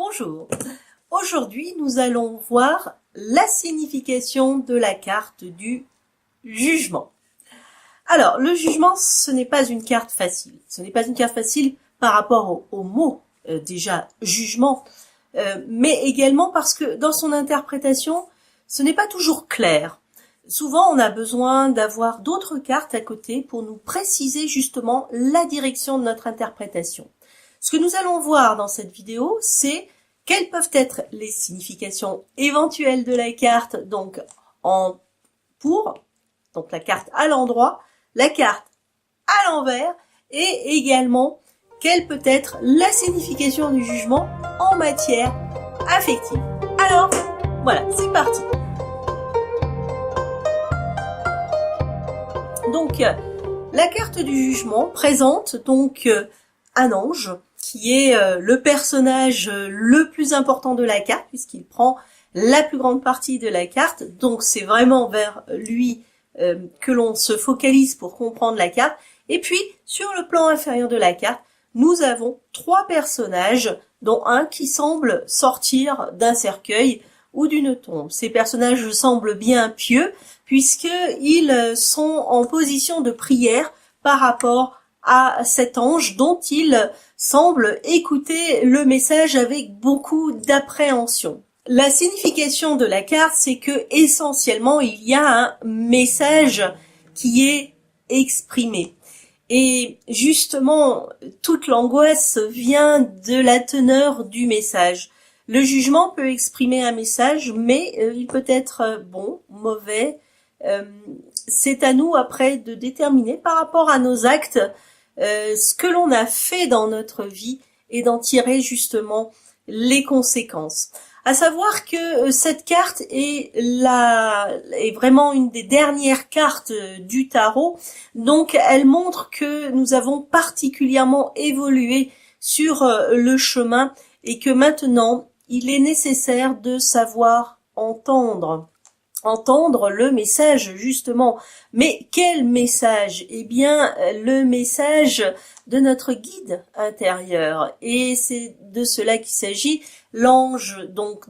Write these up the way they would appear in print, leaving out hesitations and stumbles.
Bonjour, aujourd'hui nous allons voir la signification de la carte du jugement. Alors, le jugement, ce n'est pas une carte facile. Ce n'est pas une carte facile par rapport au mot, déjà, jugement, mais également parce que dans son interprétation, ce n'est pas toujours clair. Souvent, on a besoin d'avoir d'autres cartes à côté pour nous préciser justement la direction de notre interprétation. Ce que nous allons voir dans cette vidéo, c'est quelles peuvent être les significations éventuelles de la carte, donc donc la carte à l'endroit, la carte à l'envers, et également quelle peut être la signification du jugement en matière affective. Alors, voilà, c'est parti. Donc, la carte du jugement présente donc un ange qui est le personnage le plus important de la carte puisqu'il prend la plus grande partie de la carte. Donc, c'est vraiment vers lui que l'on se focalise pour comprendre la carte. Et puis, sur le plan inférieur de la carte, nous avons trois personnages, dont un qui semble sortir d'un cercueil ou d'une tombe. Ces personnages semblent bien pieux, puisqu'ils sont en position de prière par rapport à cet ange dont ils semblent écouter le message avec beaucoup d'appréhension. La signification de la carte, c'est que essentiellement il y a un message qui est exprimé. Et justement, toute l'angoisse vient de la teneur du message. Le jugement peut exprimer un message, mais il peut être bon, mauvais. C'est à nous après de déterminer par rapport à nos actes ce que l'on a fait dans notre vie et d'en tirer justement les conséquences. À savoir que cette carte est vraiment une des dernières cartes du tarot, donc elle montre que nous avons particulièrement évolué sur le chemin et que maintenant il est nécessaire de savoir entendre le message justement. Mais quel message? Eh bien, le message de notre guide intérieur. Et c'est de cela qu'il s'agit. L'ange donc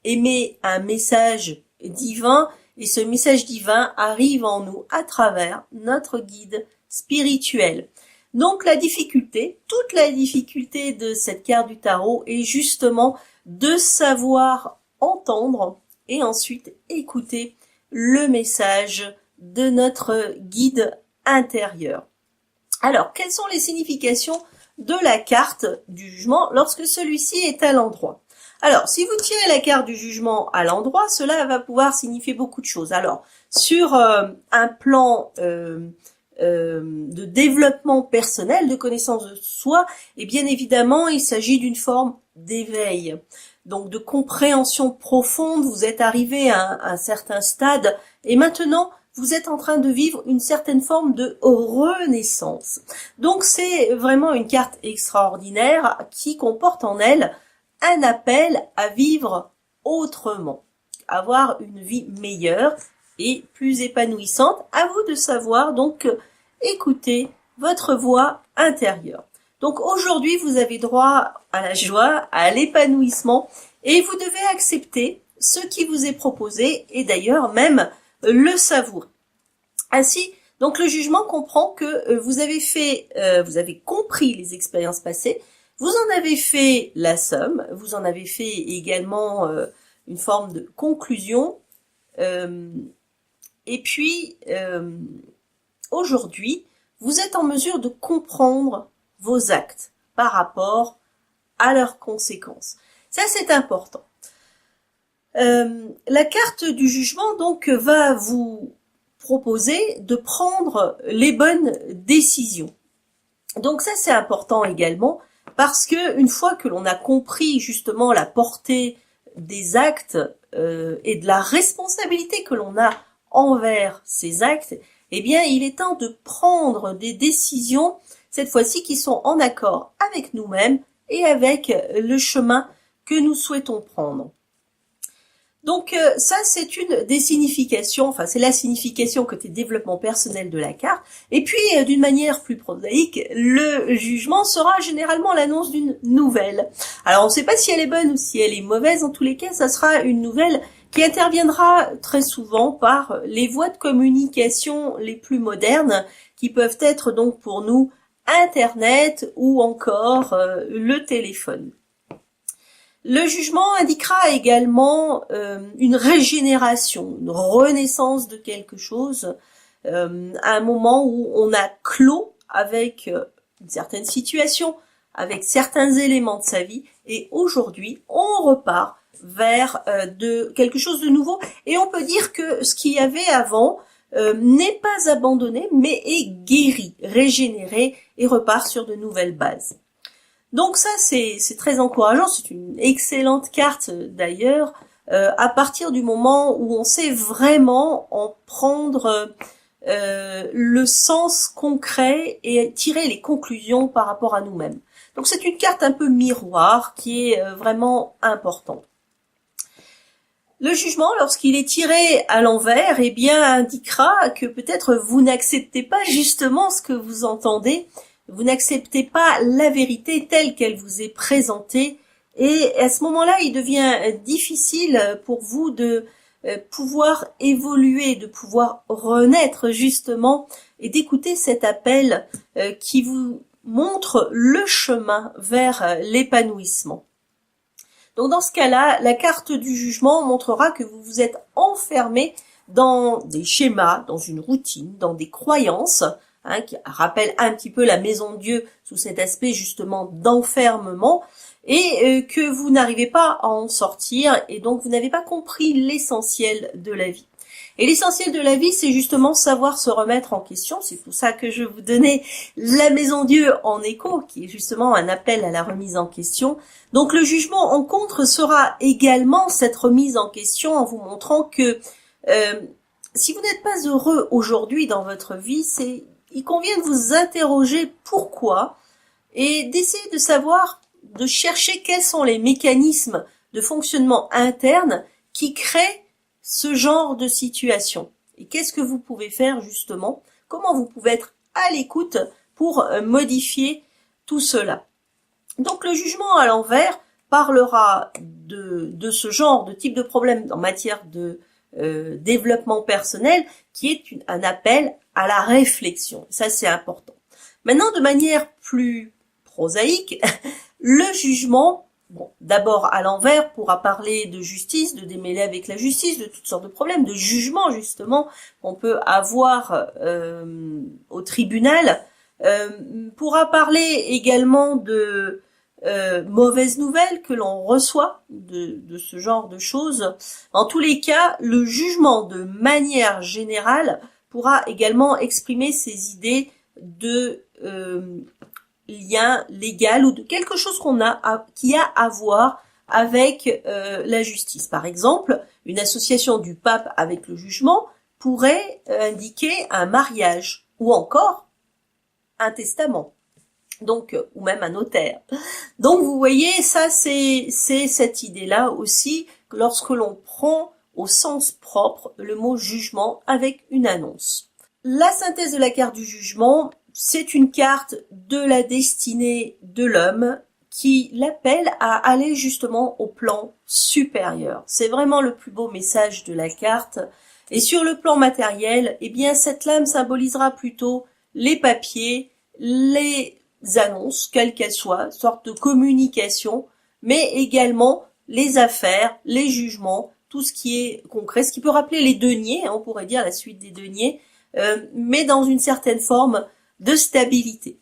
émet un message divin et ce message divin arrive en nous à travers notre guide spirituel. Donc la difficulté, toute la difficulté de cette carte du tarot est justement de savoir entendre et ensuite écouter le message de notre guide intérieur. Alors, quelles sont les significations de la carte du jugement lorsque celui-ci est à l'endroit? Alors, si vous tirez la carte du jugement à l'endroit, cela va pouvoir signifier beaucoup de choses. Alors, sur un plan de développement personnel, de connaissance de soi, et bien évidemment, il s'agit d'une forme d'éveil. Donc de compréhension profonde, vous êtes arrivé à un certain stade et maintenant vous êtes en train de vivre une certaine forme de renaissance. Donc c'est vraiment une carte extraordinaire qui comporte en elle un appel à vivre autrement, avoir une vie meilleure et plus épanouissante. À vous de savoir donc écouter votre voix intérieure. Donc aujourd'hui, vous avez droit à la joie, à l'épanouissement et vous devez accepter ce qui vous est proposé et d'ailleurs même le savourer. Ainsi, donc le jugement comprend que vous avez compris les expériences passées, vous en avez fait la somme, vous en avez fait également une forme de conclusion et puis aujourd'hui, vous êtes en mesure de comprendre vos actes par rapport à leurs conséquences. Ça, c'est important. La carte du jugement, donc, va vous proposer de prendre les bonnes décisions. Donc ça, c'est important également parce que une fois que l'on a compris justement la portée des actes et de la responsabilité que l'on a envers ces actes, eh bien, il est temps de prendre des décisions cette fois-ci qui sont en accord avec nous-mêmes et avec le chemin que nous souhaitons prendre. Donc ça, c'est une des significations, enfin c'est la signification côté développement personnel de la carte. Et puis, d'une manière plus prosaïque, le jugement sera généralement l'annonce d'une nouvelle. Alors on ne sait pas si elle est bonne ou si elle est mauvaise, en tous les cas, ça sera une nouvelle qui interviendra très souvent par les voies de communication les plus modernes, qui peuvent être donc pour nous Internet ou encore le téléphone. Le jugement indiquera également une régénération, une renaissance de quelque chose, à un moment où on a clos avec une certaine situation, avec certains éléments de sa vie, et aujourd'hui on repart vers de quelque chose de nouveau, et on peut dire que ce qu'il y avait avant n'est pas abandonné, mais est guéri, régénéré, et repart sur de nouvelles bases. Donc ça, c'est très encourageant, c'est une excellente carte d'ailleurs, à partir du moment où on sait vraiment en prendre le sens concret et tirer les conclusions par rapport à nous-mêmes. Donc c'est une carte un peu miroir qui est vraiment importante. Le jugement, lorsqu'il est tiré à l'envers, eh bien, indiquera que peut-être vous n'acceptez pas justement ce que vous entendez, vous n'acceptez pas la vérité telle qu'elle vous est présentée, et à ce moment-là, il devient difficile pour vous de pouvoir évoluer, de pouvoir renaître justement, et d'écouter cet appel qui vous montre le chemin vers l'épanouissement. Donc dans ce cas-là, la carte du jugement montrera que vous vous êtes enfermé dans des schémas, dans une routine, dans des croyances, qui rappellent un petit peu la maison de Dieu sous cet aspect justement d'enfermement, et que vous n'arrivez pas à en sortir, et donc vous n'avez pas compris l'essentiel de la vie. Et l'essentiel de la vie, c'est justement savoir se remettre en question. C'est pour ça que je vous donnais la maison Dieu en écho, qui est justement un appel à la remise en question. Donc le jugement en contre sera également cette remise en question en vous montrant que si vous n'êtes pas heureux aujourd'hui dans votre vie, il convient de vous interroger pourquoi et d'essayer de savoir, de chercher quels sont les mécanismes de fonctionnement interne qui créent ce genre de situation. Et qu'est-ce que vous pouvez faire justement? Comment vous pouvez être à l'écoute pour modifier tout cela? Donc le jugement à l'envers parlera de ce genre de type de problème en matière de développement personnel, qui est un appel à la réflexion. Ça, c'est important. Maintenant, de manière plus prosaïque, le jugement, bon, d'abord à l'envers, pourra parler de justice, de démêler avec la justice, de toutes sortes de problèmes, de jugement justement qu'on peut avoir au tribunal, pourra parler également de mauvaises nouvelles que l'on reçoit de ce genre de choses. En tous les cas, le jugement de manière générale pourra également exprimer ses idées de lien légal ou de quelque chose qui a à voir avec la justice. Par exemple, une association du pape avec le jugement pourrait indiquer un mariage ou encore un testament. Donc, ou même un notaire. Donc, vous voyez, ça, c'est cette idée-là aussi, que lorsque l'on prend au sens propre le mot jugement avec une annonce. La synthèse de la carte du jugement, c'est une carte de la destinée de l'homme qui l'appelle à aller justement au plan supérieur. C'est vraiment le plus beau message de la carte. Et sur le plan matériel, eh bien, cette lame symbolisera plutôt les papiers, les annonces, quelles qu'elles soient, sorte de communication, mais également les affaires, les jugements, tout ce qui est concret, ce qui peut rappeler les deniers, on pourrait dire la suite des deniers, mais dans une certaine forme de stabilité.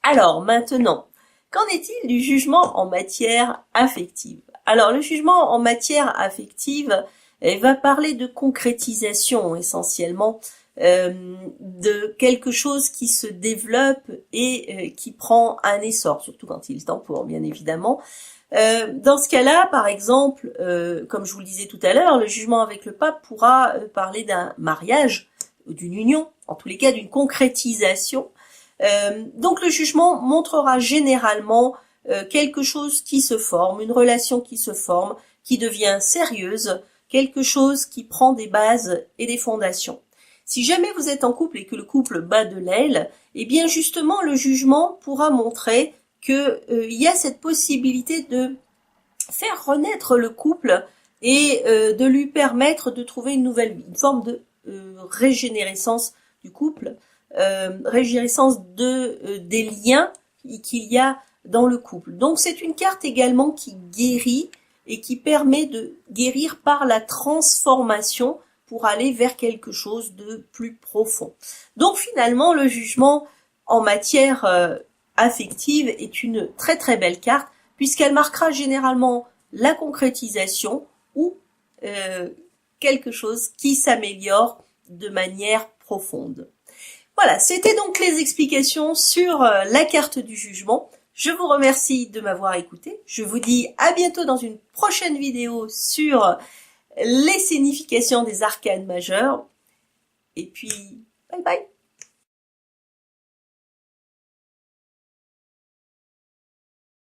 Alors maintenant, qu'en est-il du jugement en matière affective? Alors le jugement en matière affective va parler de concrétisation essentiellement, de quelque chose qui se développe et qui prend un essor, surtout quand il est temps pour, bien évidemment. Dans ce cas-là, par exemple, comme je vous le disais tout à l'heure, le jugement avec le pape pourra parler d'un mariage ou d'une union, en tous les cas d'une concrétisation. Donc le jugement montrera généralement quelque chose qui se forme, une relation qui se forme, qui devient sérieuse, quelque chose qui prend des bases et des fondations. Si jamais vous êtes en couple et que le couple bat de l'aile, eh bien justement le jugement pourra montrer que y a cette possibilité de faire renaître le couple et de lui permettre de trouver une nouvelle vie, une forme de régénérescence du couple, régénérescence des liens qu'il y a dans le couple. Donc c'est une carte également qui guérit et qui permet de guérir par la transformation pour aller vers quelque chose de plus profond. Donc finalement, le jugement en matière affective est une très très belle carte puisqu'elle marquera généralement la concrétisation ou quelque chose qui s'améliore de manière profonde. Voilà, c'était donc les explications sur la carte du jugement. Je vous remercie de m'avoir écouté. Je vous dis à bientôt dans une prochaine vidéo sur les significations des arcanes majeures. Et puis, bye bye.